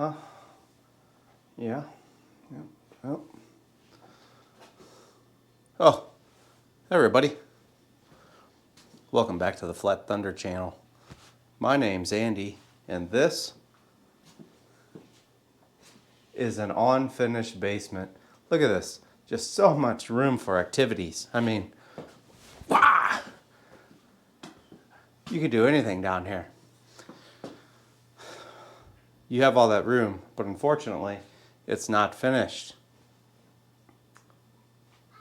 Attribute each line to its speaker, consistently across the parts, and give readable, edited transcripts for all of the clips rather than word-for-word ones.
Speaker 1: Uh-huh. Yeah. Yep. Yep. Oh, hey everybody. Welcome back to the Flat Thunder channel. My name's Andy, and this is an unfinished basement. Look at this. Just so much room for activities. I mean, wow! You could do anything down here. You have all that room, but unfortunately, it's not finished. You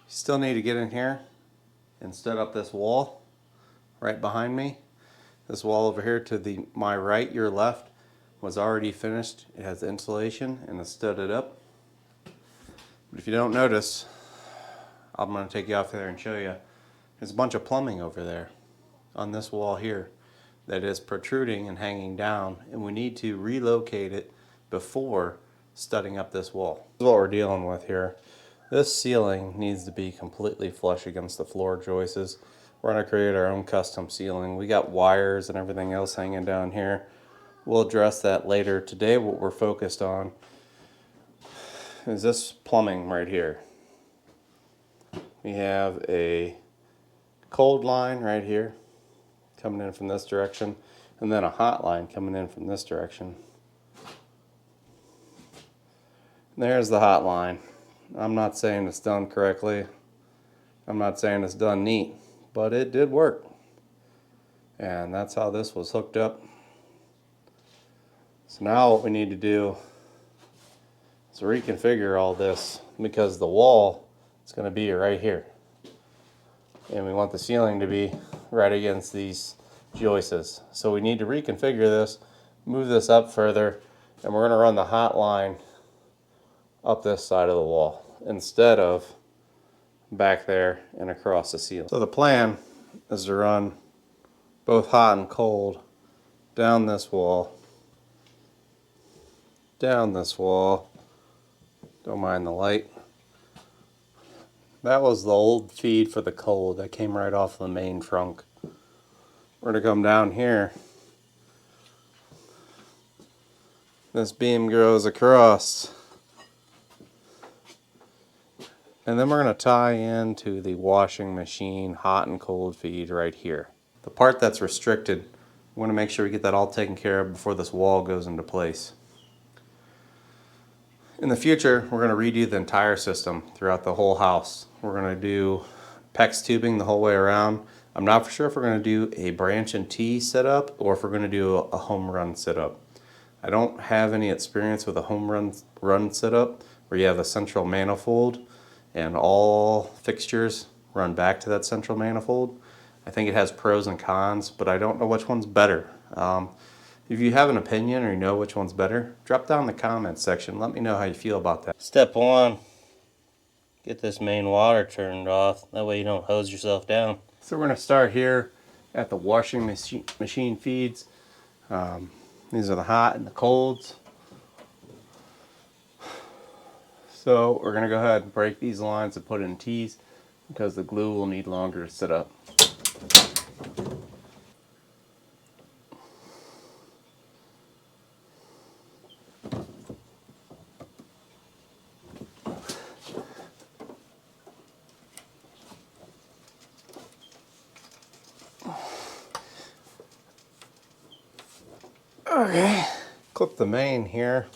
Speaker 1: still need to get in here and set up this wall right behind me. This wall over here to my right, your left, was already finished. It has insulation and it's studded up. But if you don't notice, I'm going to take you off there and show you. There's a bunch of plumbing over there on this wall here that is protruding and hanging down, and we need to relocate it before studding up this wall. This is what we're dealing with here. This ceiling needs to be completely flush against the floor joists. We're going to create our own custom ceiling. We got wires and everything else hanging down here. We'll address that later. Today what we're focused on is this plumbing right here. We have a cold line right here coming in from this direction, and then a hot line coming in from this direction. And there's the hot line. I'm not saying it's done correctly. I'm not saying it's done neat, but it did work. And that's how this was hooked up. So now what we need to do is reconfigure all this, because the wall is going to be right here. And we want the ceiling to be right against these joists. So we need to reconfigure this, move this up further, and we're going to run the hot line up this side of the wall instead of back there and across the ceiling. So the plan is to run both hot and cold down this wall, down this wall. Don't mind the light. That was the old feed for the cold that came right off the main trunk. We're going to come down here. This beam goes across. And then we're going to tie into the washing machine hot and cold feed right here. The part that's restricted, we want to make sure we get that all taken care of before this wall goes into place. In the future, we're going to redo the entire system throughout the whole house. We're going to do PEX tubing the whole way around. I'm not for sure if we're going to do a branch and T setup or if we're going to do a home run setup. I don't have any experience with a home run setup where you have a central manifold and all fixtures run back to that central manifold. I think it has pros and cons, but I don't know which one's better. If you have an opinion or you know which one's better, drop down in the comments section. Let me know how you feel about that. Step one, get this main water turned off. That way you don't hose yourself down. So we're going to start here at the washing machine feeds. These are the hot and the colds. So we're going to go ahead and break these lines and put in T's because the glue will need longer to set up. Okay, clip the main here,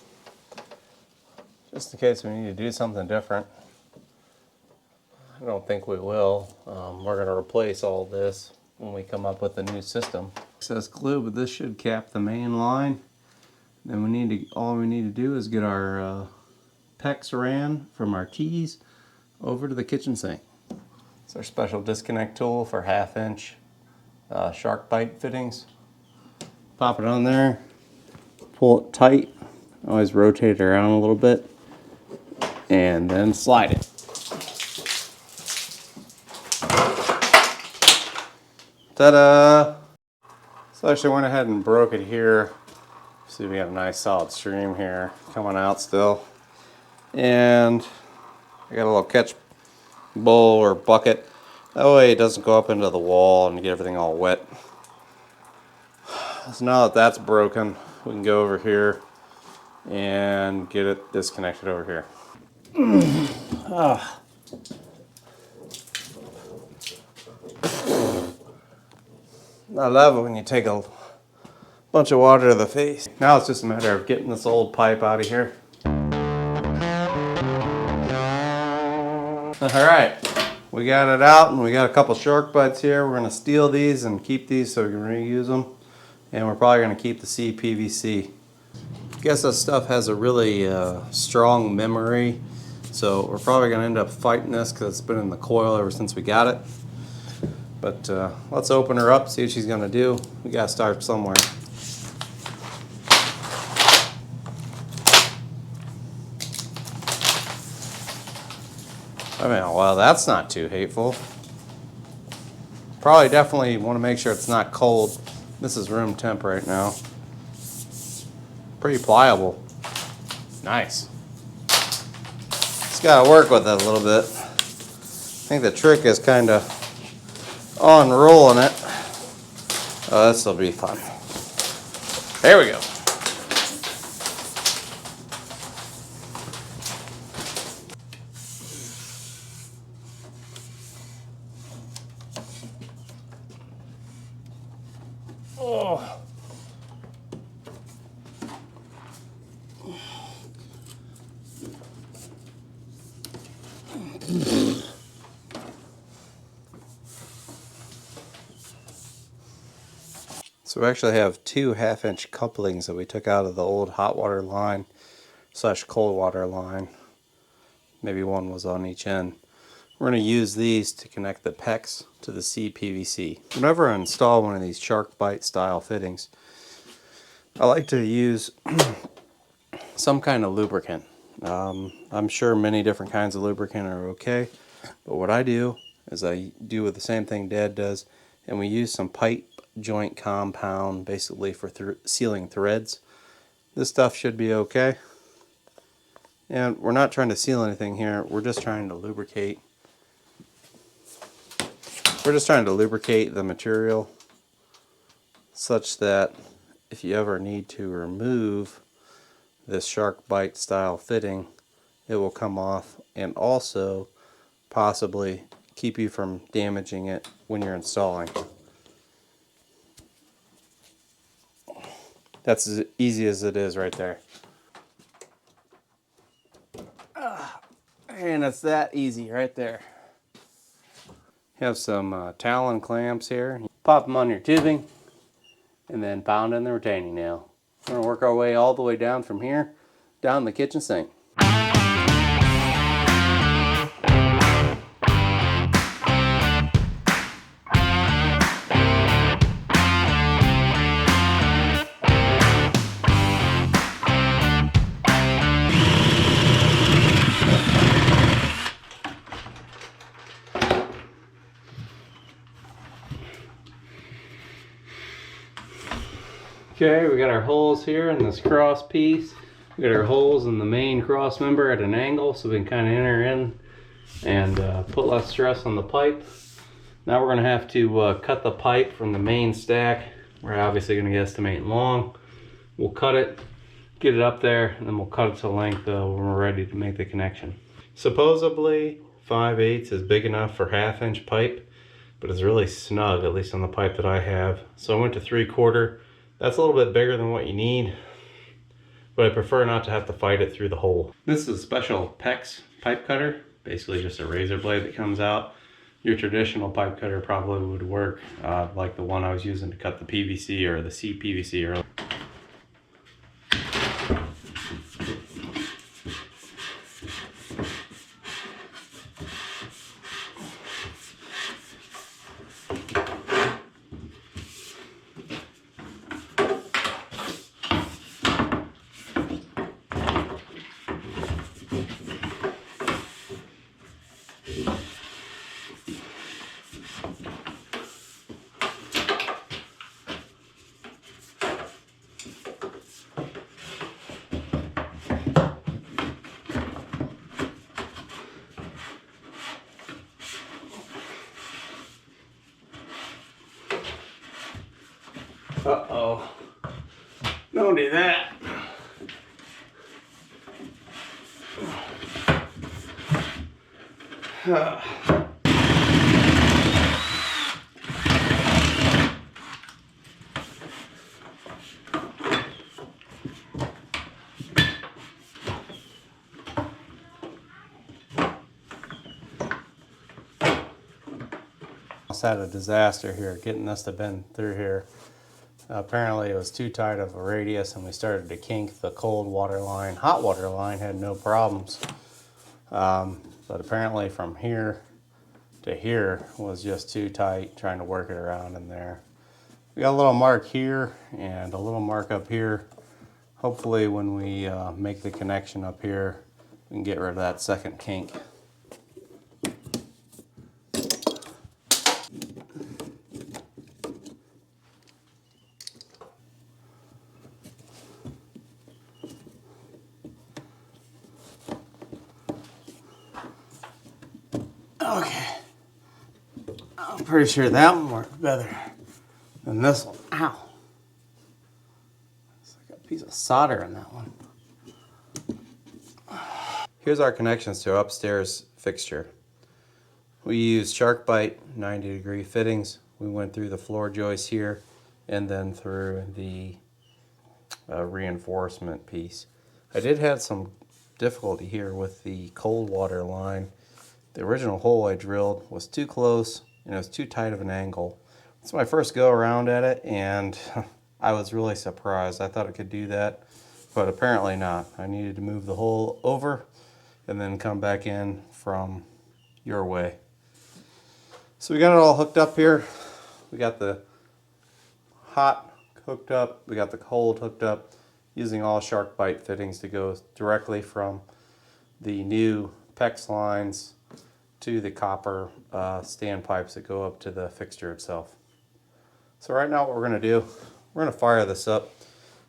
Speaker 1: just in case we need to do something different. I don't think we will. We're going to replace all this when we come up with a new system. Excess glue, but this should cap the main line. Then all we need to do is get our PEX ran from our T's over to the kitchen sink. It's our special disconnect tool for 1/2 inch shark bite fittings. Pop it on there, pull it tight, always rotate it around a little bit, and then slide it. Ta-da! So I actually went ahead and broke it here. See, we got a nice solid stream here coming out still. And I got a little catch bowl or bucket. That way it doesn't go up into the wall and get everything all wet. So now that that's broken, we can go over here and get it disconnected over here. I love it when you take a bunch of water to the face. Now it's just a matter of getting this old pipe out of here. Alright, we got it out and we got a couple shark bites here. We're going to steal these and keep these so we can reuse them. And we're probably going to keep the CPVC. I guess this stuff has a really strong memory. So we're probably going to end up fighting this because it's been in the coil ever since we got it. But let's open her up, see what she's going to do. We got to start somewhere. I mean, well, that's not too hateful. Probably definitely want to make sure it's not cold. This is room temp right now. Pretty pliable. Nice. Just got to work with it a little bit. I think the trick is kind of unrolling it. Oh, this will be fun. There we go. Oh. So we actually have two 1/2-inch couplings that we took out of the old hot water line / cold water line. Maybe one was on each end. We're going to use these to connect the PEX to the CPVC. Whenever I install one of these shark bite style fittings, I like to use some kind of lubricant. I'm sure many different kinds of lubricant are okay, but what I do is I do with the same thing Dad does, and we use some pipe joint compound basically for sealing threads. This stuff should be okay. And we're not trying to seal anything here, we're just trying to lubricate. We're just trying to lubricate the material such that if you ever need to remove this shark bite style fitting, it will come off and also possibly keep you from damaging it when you're installing. That's as easy as it is right there. And it's that easy right there. Have some Talon clamps here. Pop them on your tubing and then pound in the retaining nail. We're going to work our way all the way down from here, down the kitchen sink. Okay, we got our holes here in this cross piece. We got our holes in the main cross member at an angle so we can kind of enter in and put less stress on the pipe. Now we're going to have to cut the pipe from the main stack. We're obviously going to be estimating long. We'll cut it, get it up there, and then we'll cut it to length when we're ready to make the connection. Supposedly 5/8 is big enough for 1/2-inch pipe, but it's really snug, at least on the pipe that I have. So I went to 3/4. That's a little bit bigger than what you need, but I prefer not to have to fight it through the hole. This is a special PEX pipe cutter, basically just a razor blade that comes out. Your traditional pipe cutter probably would work, like the one I was using to cut the PVC or the CPVC earlier. Uh-oh. Don't do that. Had a disaster here getting this to bend through here. Apparently it was too tight of a radius and we started to kink the cold water line. Hot water line had no problems, but apparently from here to here was just too tight, trying to work it around in there. We got a little mark here and a little mark up here. Hopefully when we make the connection up here, we can get rid of that second kink. Okay, I'm pretty sure that one worked better than this one. Ow. It's like a piece of solder in that one. Here's our connections to our upstairs fixture. We used shark bite 90-degree fittings. We went through the floor joist here and then through the reinforcement piece. I did have some difficulty here with the cold water line. The original hole I drilled was too close and it was too tight of an angle. It's my first go around at it and I was really surprised. I thought it could do that, but apparently not. I needed to move the hole over and then come back in from your way. So we got it all hooked up here. We got the hot hooked up, we got the cold hooked up, using all shark bite fittings to go directly from the new PEX lines to the copper standpipes that go up to the fixture itself. So right now what we're going to do, we're going to fire this up.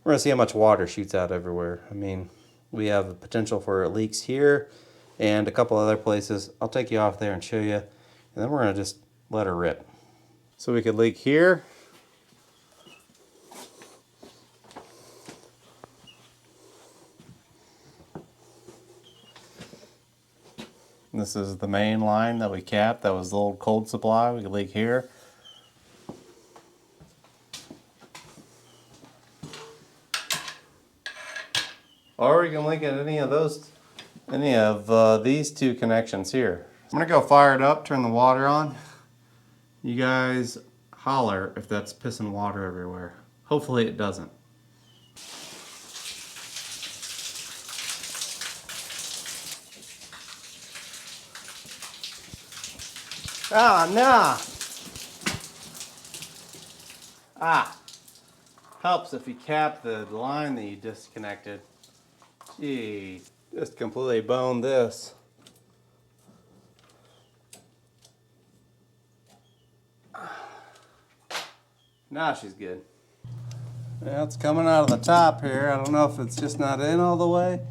Speaker 1: We're going to see how much water shoots out everywhere. I mean, we have the potential for leaks here and a couple other places. I'll take you off there and show you, and then we're going to just let her rip. So we could leak here. This is the main line that we capped. That was the old cold supply. We could leak here. Or we can leak at any of these two connections here. I'm gonna go fire it up, turn the water on. You guys holler if that's pissing water everywhere. Hopefully it doesn't. Ah, nah. Ah. Helps if you cap the line that you disconnected. Gee, just completely boned this. Now she's good. Yeah, it's coming out of the top here. I don't know if it's just not in all the way.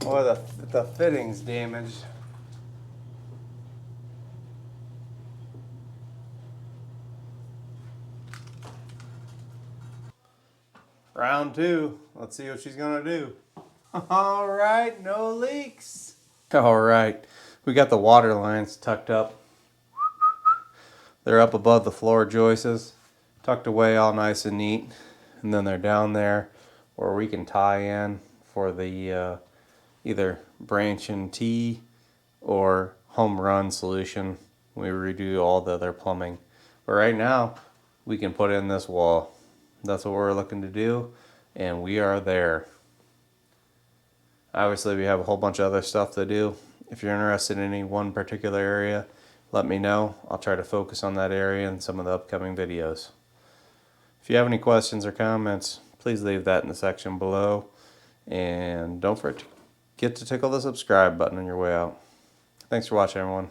Speaker 1: Or the fitting's damaged. Round two. Let's see what she's gonna do. All right, no leaks. All right, we got the water lines tucked up. They're up above the floor joists, tucked away all nice and neat. And then they're down there where we can tie in for the either branch and T or home run solution. We redo all the other plumbing. But right now, we can put in this wall. That's what we're looking to do, and we are there. Obviously, we have a whole bunch of other stuff to do. If you're interested in any one particular area, let me know. I'll try to focus on that area in some of the upcoming videos. If you have any questions or comments, please leave that in the section below. And don't forget to tickle the subscribe button on your way out. Thanks for watching, everyone.